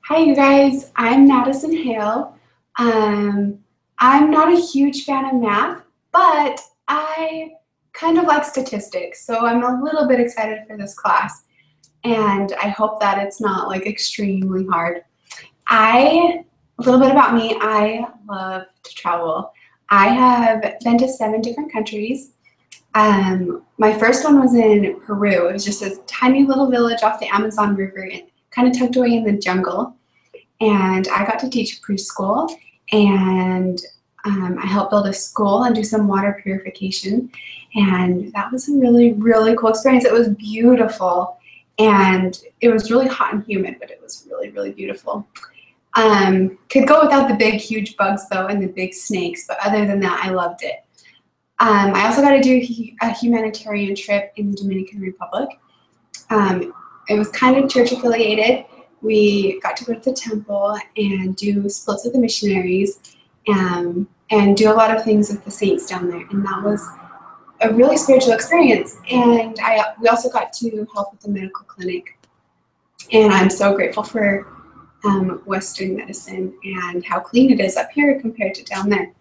Hi, you guys. I'm Madison Hale. I'm not a huge fan of math, but I kind of like statistics, so I'm a little bit excited for this class, and I hope that it's not like extremely hard. A little bit about me, I love to travel. I have been to 7 different countries. My first one was in Peru. It was just a tiny little village off the Amazon River, kind of tucked away in the jungle. And I got to teach preschool, and I helped build a school and do some water purification. And that was a really, really cool experience. It was beautiful, and it was really hot and humid, but it was really, really beautiful. Could go without the big, huge bugs, though, and the big snakes, but other than that, I loved it. I also got to do a humanitarian trip in the Dominican Republic. It was kind of church affiliated. We got to go to the temple and do splits with the missionaries and do a lot of things with the saints down there. And that was a really spiritual experience. And we also got to help with the medical clinic. And I'm so grateful for Western medicine and how clean it is up here compared to down there.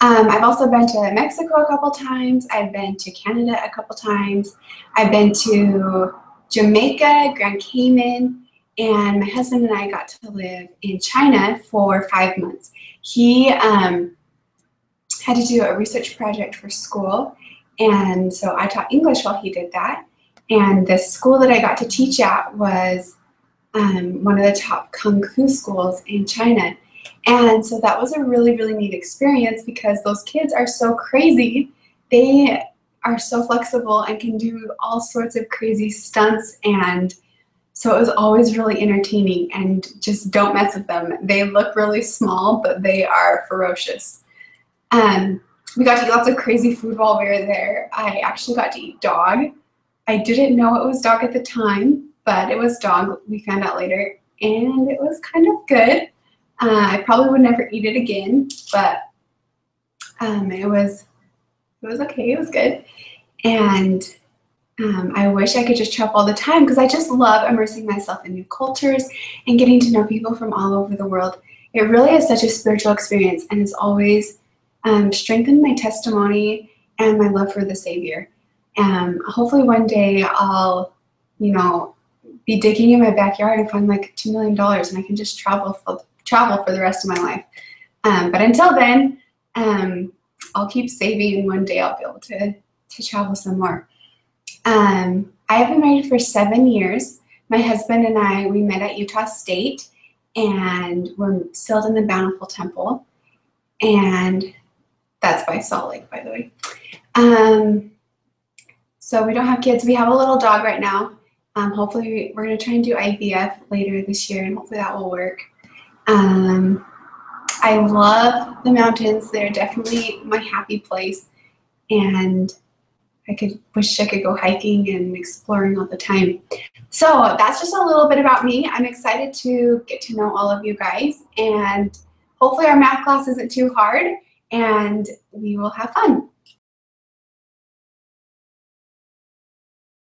I've also been to Mexico a couple times. I've been to Canada a couple times. I've been to Jamaica, Grand Cayman, and my husband and I got to live in China for 5 months. He had to do a research project for school, and so I taught English while he did that. And the school that I got to teach at was one of the top kung fu schools in China. And so that was a really, really neat experience because those kids are so crazy. They are so flexible and can do all sorts of crazy stunts, and so it was always really entertaining. And just don't mess with them. They look really small, but they are ferocious. We got to eat lots of crazy food while we were there. I actually got to eat dog. I didn't know it was dog at the time, but it was dog. We found out later, and it was kind of good. I probably would never eat it again, but it was okay. It was good. And I wish I could just travel all the time because I just love immersing myself in new cultures and getting to know people from all over the world. It really is such a spiritual experience and has always strengthened my testimony and my love for the Savior. Hopefully one day I'll, be digging in my backyard and find like $2 million and I can just travel for the rest of my life. But until then, I'll keep saving, and one day I'll be able to travel some more. I have been married for 7 years. My husband and I, we met at Utah State, and we're sealed in the Bountiful Temple, and that's by Salt Lake, by the way. So we don't have kids. We have a little dog right now. Hopefully we're going to try and do IVF later this year, and hopefully that will work. I love the mountains. They're definitely my happy place, and I wish I could go hiking and exploring all the time. So that's just a little bit about me. I'm excited to get to know all of you guys, and hopefully our math class isn't too hard and we will have fun.